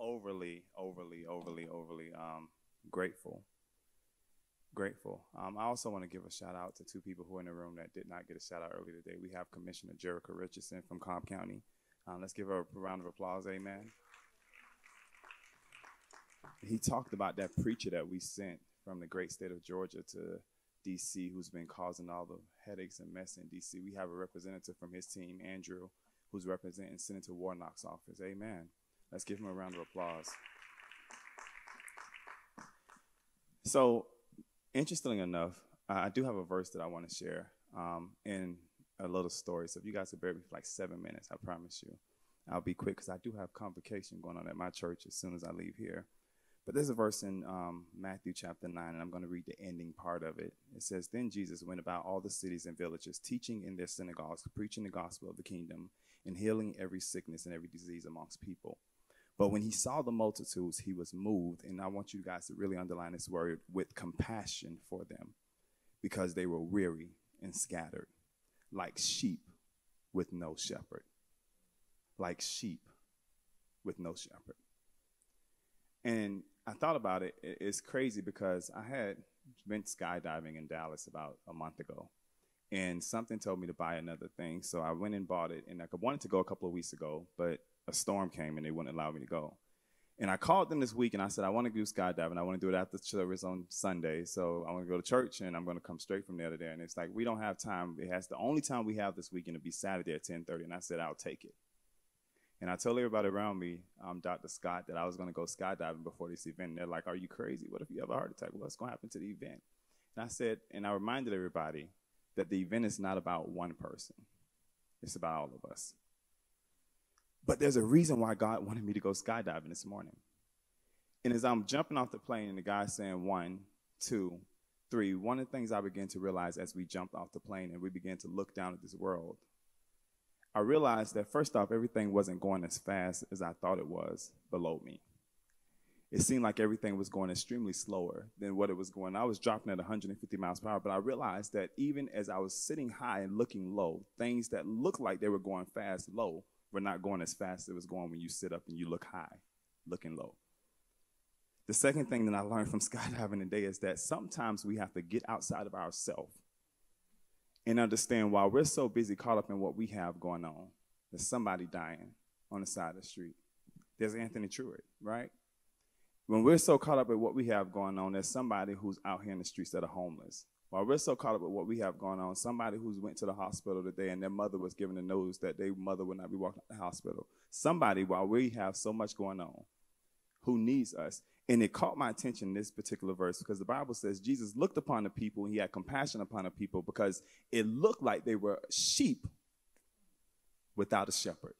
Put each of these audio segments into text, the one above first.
overly grateful. Grateful. I also want to give a shout out to two people who are in the room that did not get a shout out earlier today. We have Commissioner Jerica Richardson from Cobb County. Let's give her a round of applause. Amen. He talked about that preacher that we sent from the great state of Georgia to D.C. who's been causing all the headaches and mess in D.C. We have a representative from his team, Andrew, who's representing Senator Warnock's office. Amen. Let's give him a round of applause. So, interestingly enough, I do have a verse that I want to share in a little story. So if you guys will bear with me for like 7 minutes, I promise you. I'll be quick because I do have convocation going on at my church as soon as I leave here. But there's a verse in Matthew chapter 9, and I'm going to read the ending part of it. It says, "Then Jesus went about all the cities and villages, teaching in their synagogues, preaching the gospel of the kingdom, and healing every sickness and every disease amongst people. But when he saw the multitudes, he was moved," and I want you guys to really underline this word, "with compassion for them, because they were weary and scattered, like sheep with no shepherd." Like sheep with no shepherd. And I thought about it. It's crazy because I had been skydiving in Dallas about a month ago, and something told me to buy another thing. So I went and bought it, and I wanted to go a couple of weeks ago, but a storm came and they wouldn't allow me to go. And I called them this week and I said, I want to do skydiving. I want to do it after service on Sunday. So I want to go to church and I'm going to come straight from there to there. And it's like, we don't have time. The only time we have this weekend to be Saturday at 10:30. And I said, I'll take it. And I told everybody around me, Dr. Scott, that I was going to go skydiving before this event. And they're like, are you crazy? What if you have a heart attack? What's going to happen to the event? And I said, and I reminded everybody that the event is not about one person. It's about all of us. But there's a reason why God wanted me to go skydiving this morning. And as I'm jumping off the plane and the guy's saying 1, 2, 3, one of the things I began to realize as we jumped off the plane and we began to look down at this world, I realized that first off, everything wasn't going as fast as I thought it was below me. It seemed like everything was going extremely slower than what it was going. I was dropping at 150 miles per hour, but I realized that even as I was sitting high and looking low, things that looked like they were going fast low were not going as fast as it was going when you sit up and you look high, looking low. The second thing that I learned from skydiving today is that sometimes we have to get outside of ourselves and understand while we're so busy caught up in what we have going on, there's somebody dying on the side of the street. There's Anthony Truitt, right? When we're so caught up with what we have going on, there's somebody who's out here in the streets that are homeless. While we're so caught up with what we have going on, somebody who's went to the hospital today and their mother was given the news that their mother would not be walking to the hospital. Somebody, while we have so much going on, who needs us. And it caught my attention in this particular verse because the Bible says Jesus looked upon the people and he had compassion upon the people because it looked like they were sheep without a shepherd.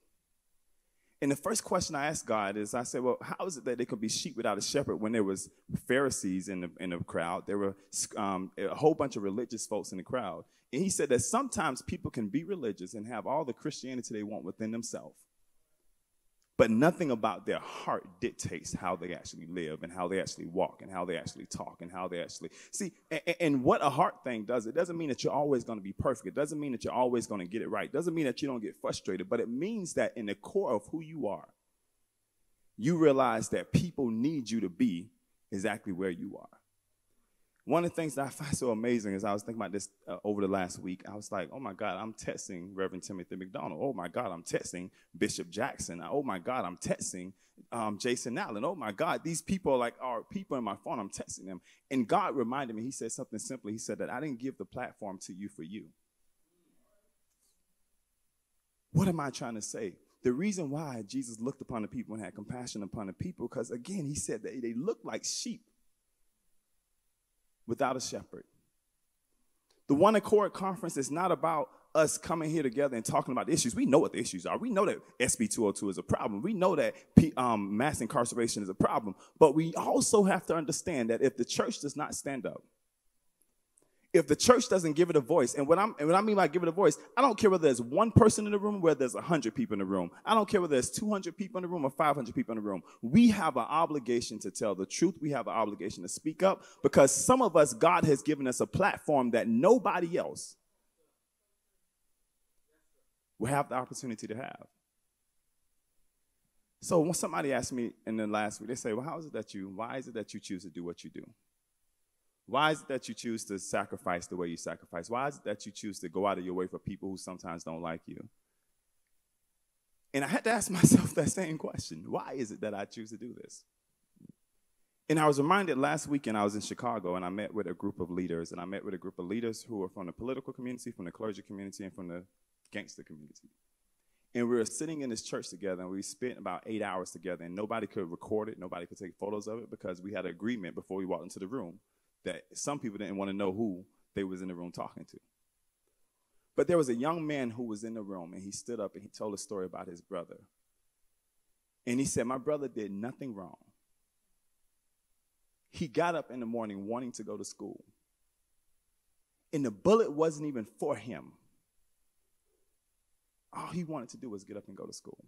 And the first question I asked God is, I said, well, how is it that they could be sheep without a shepherd when there was Pharisees in the crowd? There were a whole bunch of religious folks in the crowd. And he said that sometimes people can be religious and have all the Christianity they want within themselves, but nothing about their heart dictates how they actually live and how they actually walk and how they actually talk and how they actually see. And what a heart thing does, it doesn't mean that you're always going to be perfect. It doesn't mean that you're always going to get it right. It doesn't mean that you don't get frustrated, but it means that in the core of who you are, you realize that people need you to be exactly where you are. One of the things that I find so amazing is I was thinking about this over the last week. I was like, oh, my God, I'm texting Reverend Timothy McDonald. Oh, my God, I'm texting Bishop Jackson. Oh, my God, I'm texting Jason Allen. Oh, my God, these people are people in my phone. I'm texting them. And God reminded me, he said something simple. He said that I didn't give the platform to you for you. What am I trying to say? The reason why Jesus looked upon the people and had compassion upon the people, because, again, he said that they looked like sheep without a shepherd. The One Accord Conference is not about us coming here together and talking about the issues. We know what the issues are. We know that SB 202 is a problem. We know that mass incarceration is a problem. But we also have to understand that if the church does not stand up, if the church doesn't give it a voice, and what I mean by give it a voice, I don't care whether there's one person in the room or whether there's 100 people in the room. I don't care whether there's 200 people in the room or 500 people in the room. We have an obligation to tell the truth. We have an obligation to speak up because some of us, God has given us a platform that nobody else will have the opportunity to have. So when somebody asked me in the last week, they say, well, why is it that you choose to do what you do? Why is it that you choose to sacrifice the way you sacrifice? Why is it that you choose to go out of your way for people who sometimes don't like you? And I had to ask myself that same question. Why is it that I choose to do this? And I was reminded last weekend I was in Chicago, and I met with a group of leaders. And I met with a group of leaders who were from the political community, from the clergy community, and from the gangster community. And we were sitting in this church together, and we spent about 8 hours together, and nobody could record it. Nobody could take photos of it because we had an agreement before we walked into the room that some people didn't want to know who they was in the room talking to. But there was a young man who was in the room, and he stood up and he told a story about his brother. And he said, my brother did nothing wrong. He got up in the morning wanting to go to school. And the bullet wasn't even for him. All he wanted to do was get up and go to school.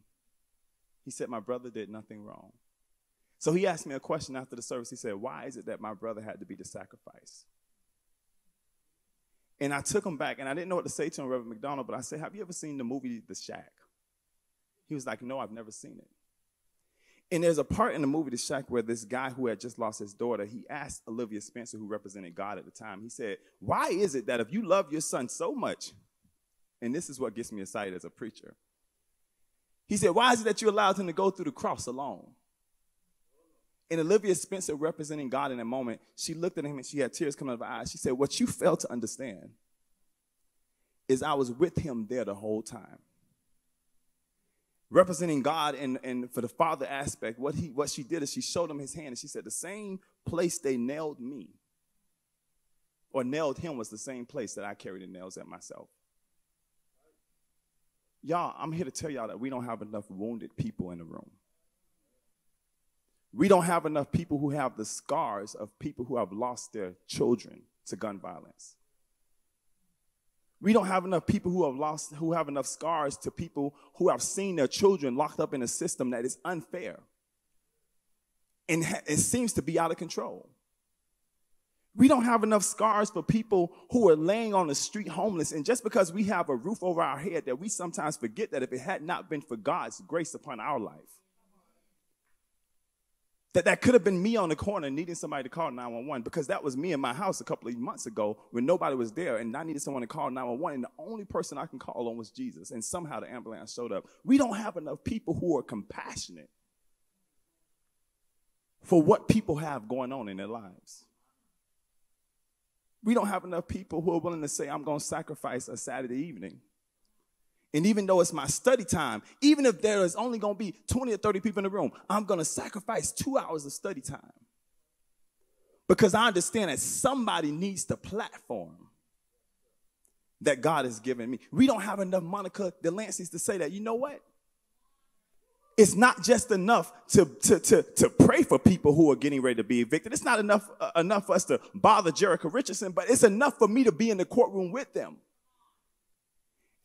He said, my brother did nothing wrong. So he asked me a question after the service. He said, why is it that my brother had to be the sacrifice? And I took him back, and I didn't know what to say to him, Reverend McDonald, but I said, have you ever seen the movie The Shack? He was like, no, I've never seen it. And there's a part in the movie The Shack where this guy who had just lost his daughter, he asked Olivia Spencer, who represented God at the time, he said, why is it that if you love your son so much, and this is what gets me excited as a preacher, he said, why is it that you allowed him to go through the cross alone? And Olivia Spencer, representing God in that moment, she looked at him and she had tears coming out of her eyes. She said, what you failed to understand is I was with him there the whole time. Representing God and for the father aspect, what she did is she showed him his hand, and she said, the same place they nailed me or nailed him was the same place that I carried the nails at myself. Y'all, I'm here to tell y'all that we don't have enough wounded people in the room. We don't have enough people who have the scars of people who have lost their children to gun violence. We don't have enough people who have enough scars to people who have seen their children locked up in a system that is unfair and it seems to be out of control. We don't have enough scars for people who are laying on the street homeless. And just because we have a roof over our head, that we sometimes forget that if it had not been for God's grace upon our life, that could have been me on the corner needing somebody to call 911, because that was me in my house a couple of months ago when nobody was there and I needed someone to call 911, and the only person I can call on was Jesus, and somehow the ambulance showed up. We don't have enough people who are compassionate for what people have going on in their lives. We don't have enough people who are willing to say, I'm going to sacrifice a Saturday evening. And even though it's my study time, even if there is only going to be 20 or 30 people in the room, I'm going to sacrifice 2 hours of study time. Because I understand that somebody needs the platform that God has given me. We don't have enough Monica Delancey's to say that, you know what? It's not just enough to pray for people who are getting ready to be evicted. It's not enough for us to bother Jericho Richardson, but it's enough for me to be in the courtroom with them.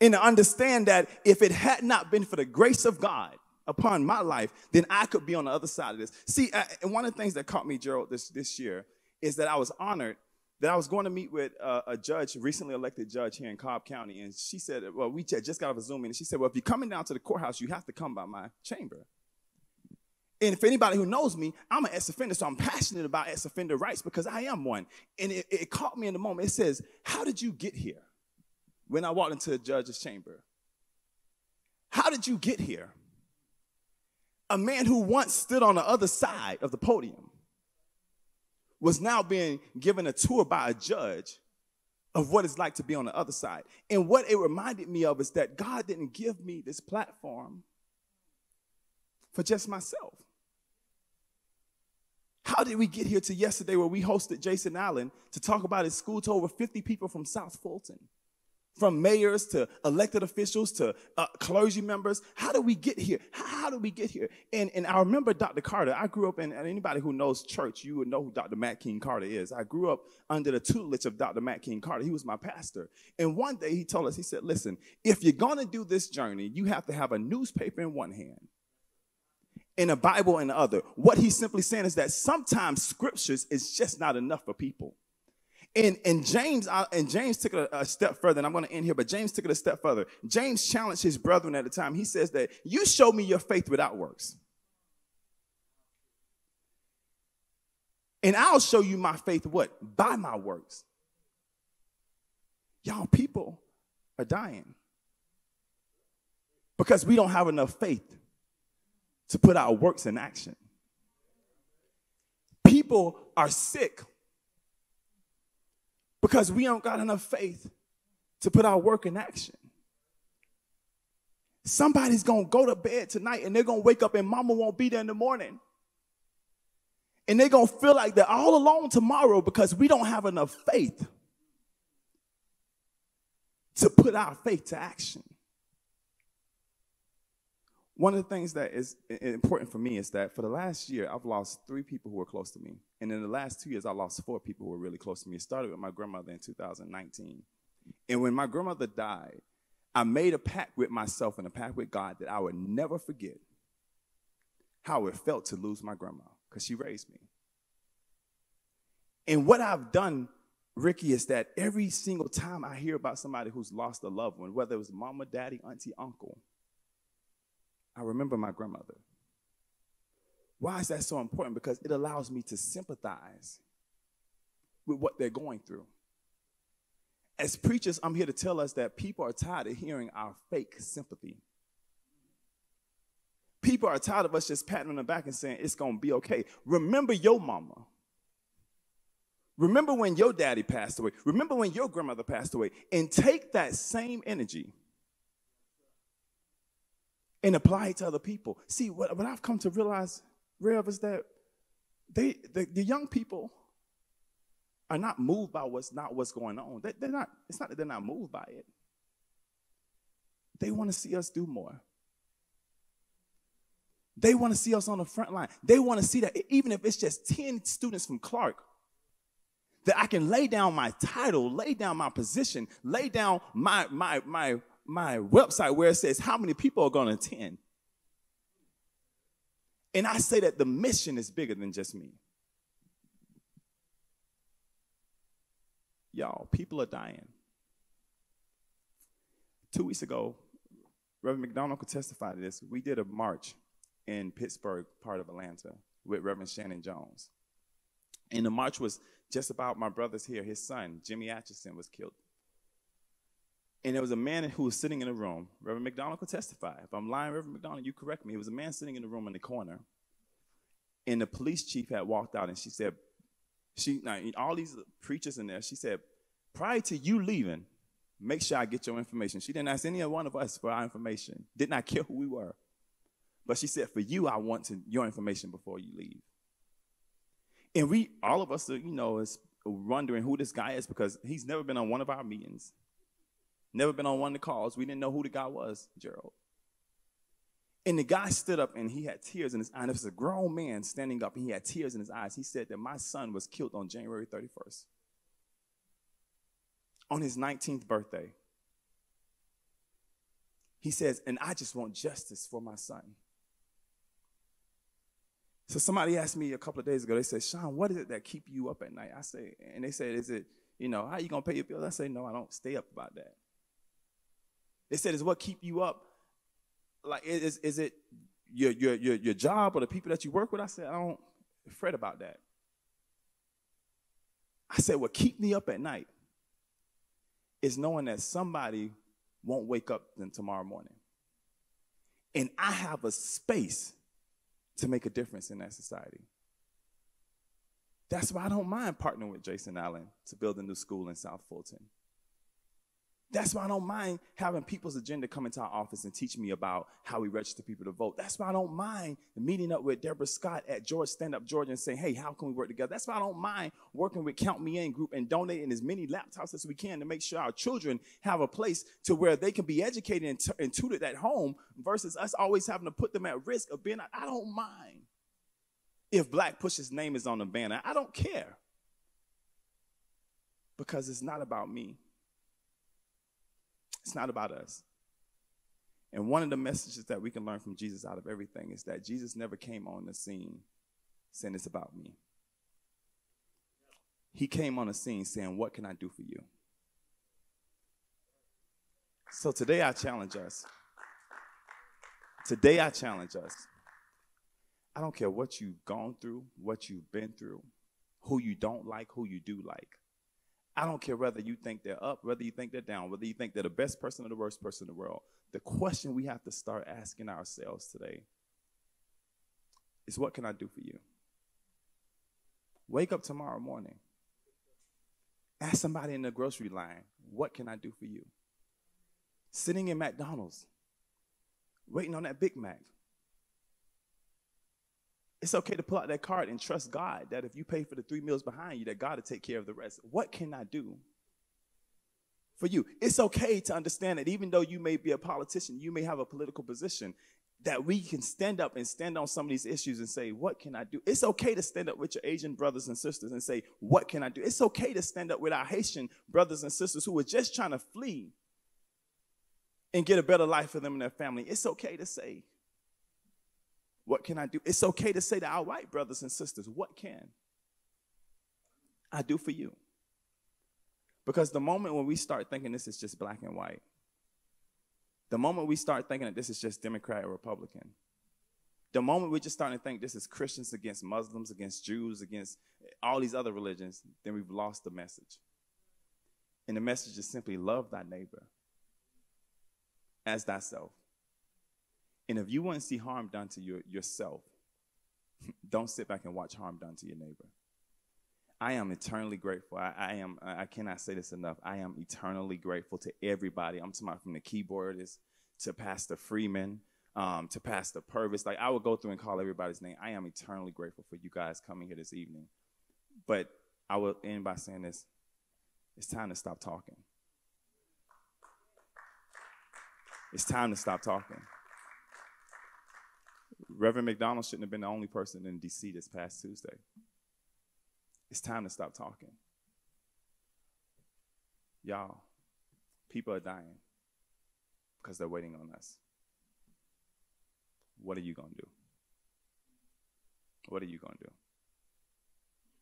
And to understand that if it had not been for the grace of God upon my life, then I could be on the other side of this. See, and one of the things that caught me, Gerald, this year is that I was honored that I was going to meet with a judge, recently elected judge here in Cobb County. And she said, well, we just got off a Zoom meeting. And she said, well, if you're coming down to the courthouse, you have to come by my chamber. And for anybody who knows me, I'm an ex-offender, so I'm passionate about ex-offender rights because I am one. And it caught me in the moment. It says, how did you get here? When I walked into the judge's chamber. How did you get here? A man who once stood on the other side of the podium was now being given a tour by a judge of what it's like to be on the other side. And what it reminded me of is that God didn't give me this platform for just myself. How did we get here to yesterday where we hosted Jason Allen to talk about his school to over 50 people from South Fulton? From mayors to elected officials to clergy members. How do we get here? How do we get here? And I remember Dr. Carter. I grew up in, and anybody who knows church, you would know who Dr. Matt King Carter is. I grew up under the tutelage of Dr. Matt King Carter. He was my pastor. And one day he told us, he said, listen, if you're going to do this journey, you have to have a newspaper in one hand and a Bible in the other. What he's simply saying is that sometimes scriptures is just not enough for people. And James took it a step further, and I'm going to end here, but James took it a step further. James challenged his brethren at the time. He says that you show me your faith without works, And I'll show you my faith what? By my works. Y'all, people are dying because we don't have enough faith to put our works in action. People are sick because we don't got enough faith to put our work in action. Somebody's going to go to bed tonight and they're going to wake up and mama won't be there in the morning. And they're going to feel like they're all alone tomorrow because we don't have enough faith to put our faith to action. One of the things that is important for me is that for the last year, I've lost 3 people who were close to me. And in the last 2 years, I lost 4 people who were really close to me. It started with my grandmother in 2019. And when my grandmother died, I made a pact with myself and a pact with God that I would never forget how it felt to lose my grandma because she raised me. And what I've done, Ricky, is that every single time I hear about somebody who's lost a loved one, whether it was mama, daddy, auntie, uncle, I remember my grandmother. Why is that so important? Because it allows me to sympathize with what they're going through. As preachers, I'm here to tell us that people are tired of hearing our fake sympathy. People are tired of us just patting on the back and saying, it's going to be okay. Remember your mama. Remember when your daddy passed away. Remember when your grandmother passed away. And take that same energy and apply it to other people. See, what I've come to realize, Rev, is that the young people are not moved by what's going on. It's not that they're not moved by it. They want to see us do more. They want to see us on the front line. They want to see that even if it's just 10 students from Clark, that I can lay down my title, lay down my position, lay down my website where it says how many people are going to attend. And I say that the mission is bigger than just me. Y'all, people are dying. 2 weeks ago, Reverend McDonald could testify to this. We did a march in Pittsburgh, part of Atlanta, with Reverend Shannon Jones. And the march was just about my brother's here. His son, Jimmy Atchison, was killed. And there was a man who was sitting in a room. Reverend McDonald could testify. If I'm lying, Reverend McDonald, you correct me. It was a man sitting in the room in the corner. And the police chief had walked out, and she said, all these preachers in there, she said, prior to you leaving, make sure I get your information. She didn't ask any one of us for our information. Did not care who we were. But she said, for you, I want your information before you leave. And all of us, is wondering who this guy is because he's never been on one of our meetings. Never been on one of the calls. We didn't know who the guy was, Gerald. And the guy stood up and he had tears in his eyes. There was a grown man standing up and he had tears in his eyes. He said that my son was killed on January 31st. On his 19th birthday. He says, and I just want justice for my son. So somebody asked me a couple of days ago, they said, Shaun, what is it that keep you up at night? And they said, is it, how you going to pay your bills? I say, no, I don't stay up about that. They said, is what keep you up? Like, is it your job or the people that you work with? I said, I don't fret about that. I said, what keep me up at night is knowing that somebody won't wake up tomorrow morning. And I have a space to make a difference in that society. That's why I don't mind partnering with Jason Allen to build a new school in South Fulton. That's why I don't mind having People's Agenda come into our office and teach me about how we register people to vote. That's why I don't mind meeting up with Deborah Scott at George Stand Up Georgia and saying, hey, how can we work together? That's why I don't mind working with Count Me In Group and donating as many laptops as we can to make sure our children have a place to where they can be educated and tutored at home versus us always having to put them at risk of being, I don't mind if Black Push's name is on the banner. I don't care because it's not about me. It's not about us. And one of the messages that we can learn from Jesus out of everything is that Jesus never came on the scene saying it's about me. He came on the scene saying, what can I do for you? So today I challenge us. I don't care what you've gone through, what you've been through. who you don't like, who you do like. I don't care whether you think they're up, whether you think they're down, whether you think they're the best person or the worst person in the world. The question we have to start asking ourselves today is, what can I do for you? Wake up tomorrow morning. Ask somebody in the grocery line, what can I do for you? Sitting in McDonald's, waiting on that Big Mac. It's okay to pull out that card and trust God that if you pay for the 3 meals behind you, that God will take care of the rest. What can I do for you? It's okay to understand that even though you may be a politician, you may have a political position, that we can stand up and stand on some of these issues and say, what can I do? It's okay to stand up with your Asian brothers and sisters and say, what can I do? It's okay to stand up with our Haitian brothers and sisters who are just trying to flee and get a better life for them and their family. It's okay to say, what can I do? It's okay to say to our white brothers and sisters, what can I do for you? Because the moment when we start thinking this is just black and white, the moment we start thinking that this is just Democrat or Republican, the moment we're just starting to think this is Christians against Muslims, against Jews, against all these other religions, then we've lost the message. And the message is simply love thy neighbor as thyself. And if you want to see harm done to yourself, don't sit back and watch harm done to your neighbor. I am eternally grateful. I cannot say this enough. I am eternally grateful to everybody. I'm talking about from the keyboardist to Pastor Freeman, to Pastor Purvis. Like, I would go through and call everybody's name. I am eternally grateful for you guys coming here this evening. But I will end by saying this. It's time to stop talking. It's time to stop talking. Reverend McDonald shouldn't have been the only person in D.C. this past Tuesday. It's time to stop talking. Y'all, people are dying because they're waiting on us. What are you going to do? What are you going to do?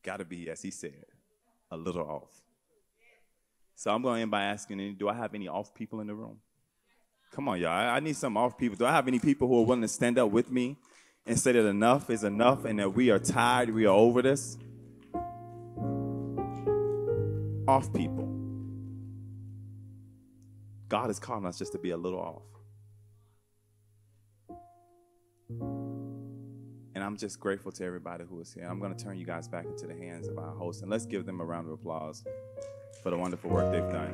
Got to be, as he said, a little off. So I'm going to end by asking, do I have any off people in the room? Come on, y'all. I need some off people. Do I have any people who are willing to stand up with me and say that enough is enough and that we are tired, we are over this? Off people. God is calling us just to be a little off. And I'm just grateful to everybody who is here. I'm going to turn you guys back into the hands of our host, and let's give them a round of applause for the wonderful work they've done.